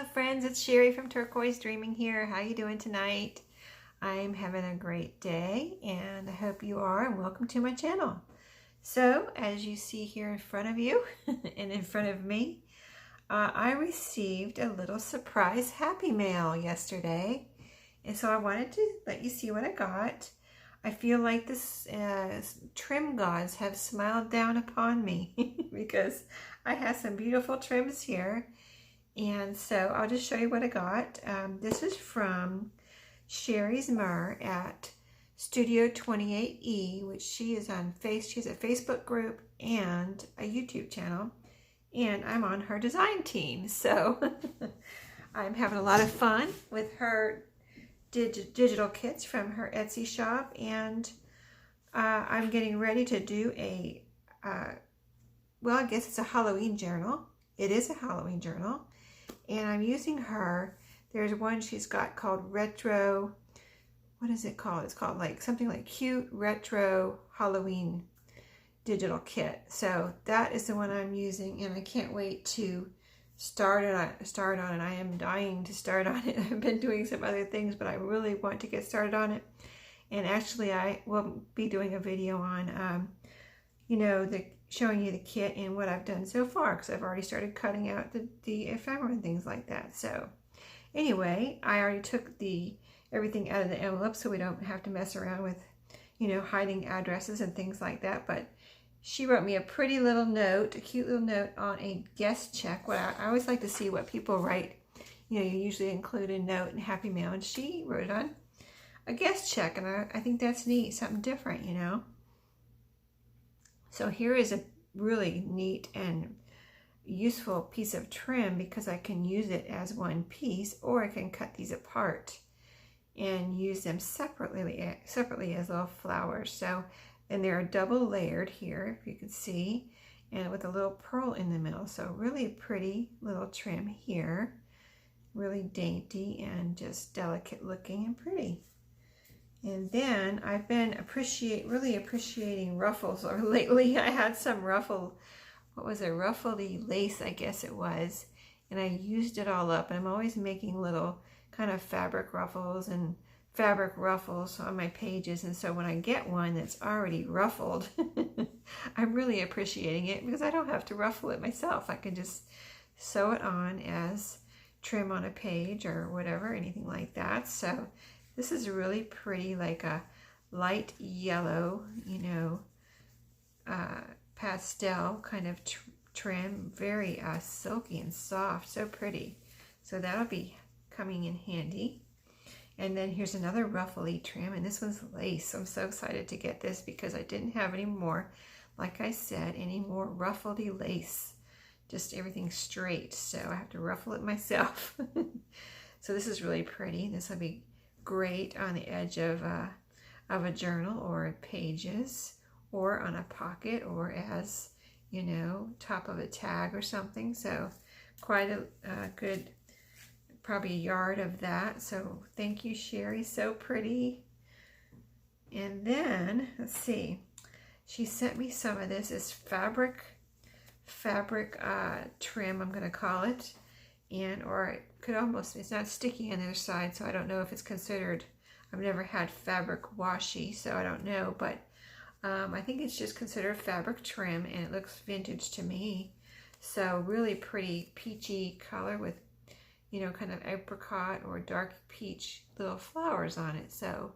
Hello friends, it's Sherry from Turquoise Dreaming here. How you doing tonight? I'm having a great day and I hope you are, and welcome to my channel. So as you see here in front of you and in front of me, I received a little surprise happy mail yesterday, and so I wanted to let you see what I got. I feel like this trim gods have smiled down upon me because I have some beautiful trims here. And so I'll just show you what I got. This is from Sherri's Myrrh at Studio 28E, which she is on she has a Facebook group and a YouTube channel, and I'm on her design team. So I'm having a lot of fun with her digital kits from her Etsy shop, and I'm getting ready to do a, well, I guess it's a Halloween journal. It is a Halloween journal. And I'm using her, there's one she's got called Retro, what is it called? It's called like something like Cute Retro Halloween Digital Kit. So that is the one I'm using, and I can't wait to start on it. I am dying to start on it. I've been doing some other things, but I really want to get started on it. And actually I will be doing a video on, you know, showing you the kit and what I've done so far, because I've already started cutting out the ephemera and things like that. So anyway, I already took everything out of the envelope so we don't have to mess around with, you know, hiding addresses and things like that. But she wrote me a pretty little note, a cute little note on a guest check. I always like to see what people write. You know, you usually include a note in Happy Mail, and she wrote it on a guest check, and I think that's neat, something different, you know. So here is a really neat and useful piece of trim, because I can use it as one piece, or I can cut these apart and use them separately as little flowers. So, and they're double layered here, if you can see, and with a little pearl in the middle. So really pretty little trim here, really dainty and just delicate looking and pretty. And then I've been really appreciating ruffles, or lately I had some ruffledy lace, I guess it was, and I used it all up. And I'm always making little kind of fabric ruffles on my pages, and so when I get one that's already ruffled, I'm really appreciating it, because I don't have to ruffle it myself. I can just sew it on as trim on a page or whatever, anything like that. So this is really pretty, like a light yellow, you know, pastel kind of trim, very silky and soft, so pretty. So that'll be coming in handy. And then here's another ruffly trim, and this one's lace. I'm so excited to get this because I didn't have any more, like I said, any more ruffly lace, just everything straight. So I have to ruffle it myself. So this is really pretty. This will be great on the edge of a journal, or pages, or on a pocket, or as, you know, top of a tag or something. So quite a good, probably a yard of that. So thank you, Sherri, so pretty. And then let's see, she sent me some of this is fabric trim, I'm going to call it. And, or it could almost, it's not sticky on the other side, so I don't know if it's considered, I've never had fabric washi, so I don't know, but I think it's just considered fabric trim, and it looks vintage to me. So really pretty peachy color with, you know, kind of apricot or dark peach little flowers on it. So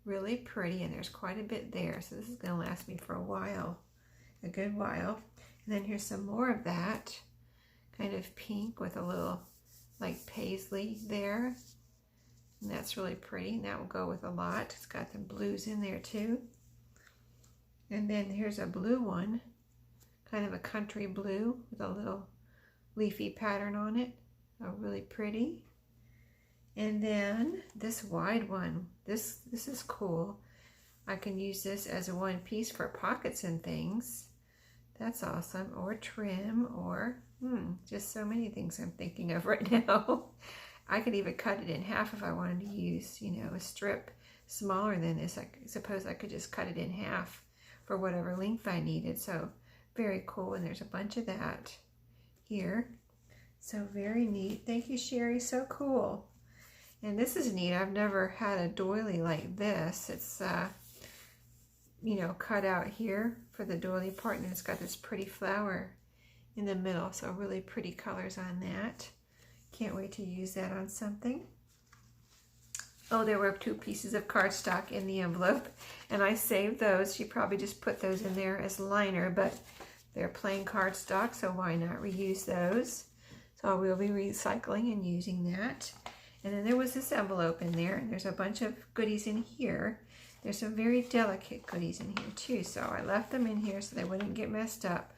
really pretty, and there's quite a bit there. So this is going to last me for a while, a good while. And then here's some more of that kind of pink with a little like paisley there, and that's really pretty, and that will go with a lot. It's got some blues in there too. And then here's a blue one, kind of a country blue with a little leafy pattern on it. Oh, really pretty. And then this wide one, this is cool. I can use this as a one piece for pockets and things. That's awesome. Or trim, or just so many things I'm thinking of right now. I could even cut it in half if I wanted to use, you know, a strip smaller than this. I suppose I could just cut it in half for whatever length I needed. So very cool. And there's a bunch of that here. So very neat. Thank you, Sherri. So cool. And this is neat. I've never had a doily like this. It's, you know, cut out here for the doily part, and it's got this pretty flower in the middle. So really pretty colors on that. Can't wait to use that on something. Oh, there were 2 pieces of cardstock in the envelope, and I saved those. She probably just put those in there as liner, but they're plain cardstock, so why not reuse those? So I will be recycling and using that. And then there was this envelope in there, and there's a bunch of goodies in here. There's some very delicate goodies in here too, so I left them in here so they wouldn't get messed up.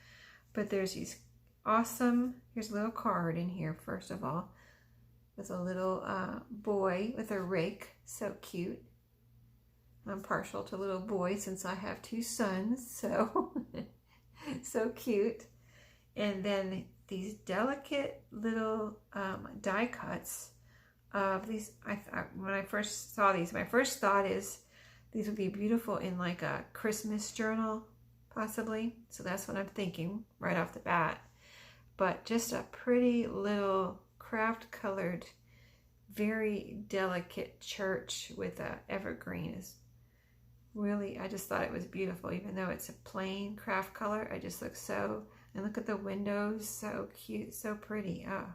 But there's these awesome, here's a little card in here first of all, with a little boy with a rake. So cute. I'm partial to little boys since I have 2 sons, so so cute. And then these delicate little die cuts of these. When I first saw these, my first thought is these would be beautiful in like a Christmas journal, possibly. So that's what I'm thinking right off the bat. But just a pretty little craft colored, very delicate church with a evergreen is really, I just thought it was beautiful. Even though it's a plain craft color, it just looks so, and look at the windows, so cute, so pretty. Oh,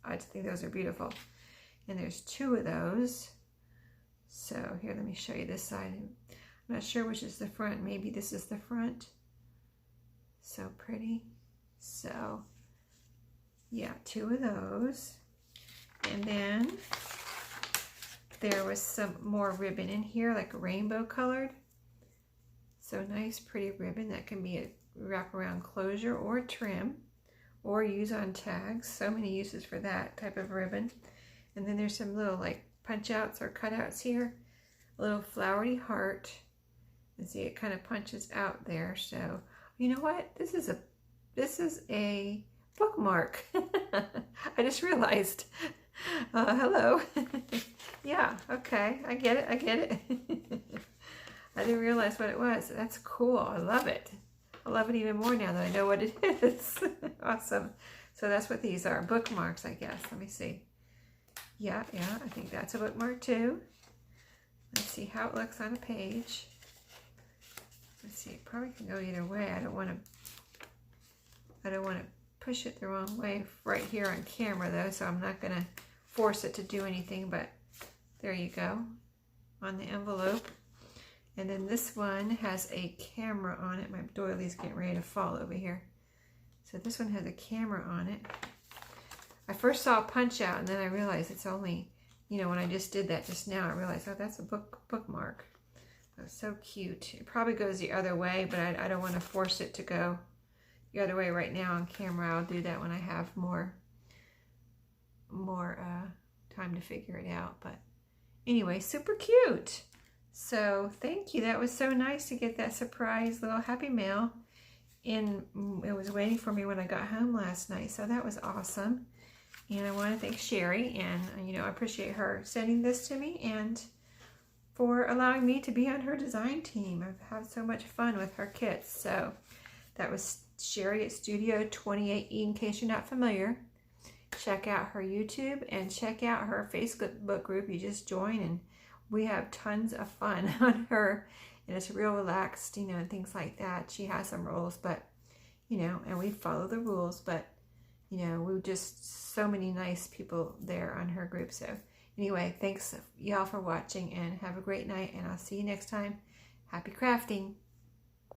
I just think those are beautiful. And there's 2 of those. So here, let me show you this side. I'm not sure which is the front. Maybe this is the front. So pretty. So yeah, 2 of those. And then there was some more ribbon in here, like rainbow colored. So nice, pretty ribbon that can be a wraparound closure or trim or use on tags. So many uses for that type of ribbon. And then there's some little like punch outs or cutouts here. A little flowery heart. And see, it kind of punches out there. So you know what? This is a bookmark. I just realized. Hello. Yeah, okay. I get it. I get it. I didn't realize what it was. That's cool. I love it. I love it even more now that I know what it is. Awesome. So that's what these are. Bookmarks, I guess. Let me see. Yeah, I think that's a bookmark too. Let's see how it looks on a page. Let's see, it probably can go either way. I don't want to push it the wrong way right here on camera though, so I'm not gonna force it to do anything, but there you go on the envelope. And then this one has a camera on it. My doily's getting ready to fall over here. So this one has a camera on it. I first saw a punch out, and then I realized it's only, you know, when I just did that just now, I realized, oh, that's a bookmark. That's so cute. It probably goes the other way, but I don't want to force it to go the other way right now on camera. I'll do that when I have more time to figure it out. But anyway, super cute. So thank you. That was so nice to get that surprise little happy mail. And it was waiting for me when I got home last night. So that was awesome. And I want to thank Sherri, and you know, I appreciate her sending this to me and for allowing me to be on her design team. I've had so much fun with her kits. So that was Sherri at Studio 28E. In case you're not familiar, check out her YouTube and check out her Facebook group. You just join, and we have tons of fun on her, and it's real relaxed, you know, and things like that. She has some rules, but you know, and we follow the rules, but you know, we're just so many nice people there on her group. So anyway, thanks y'all for watching, and have a great night, and I'll see you next time. Happy crafting.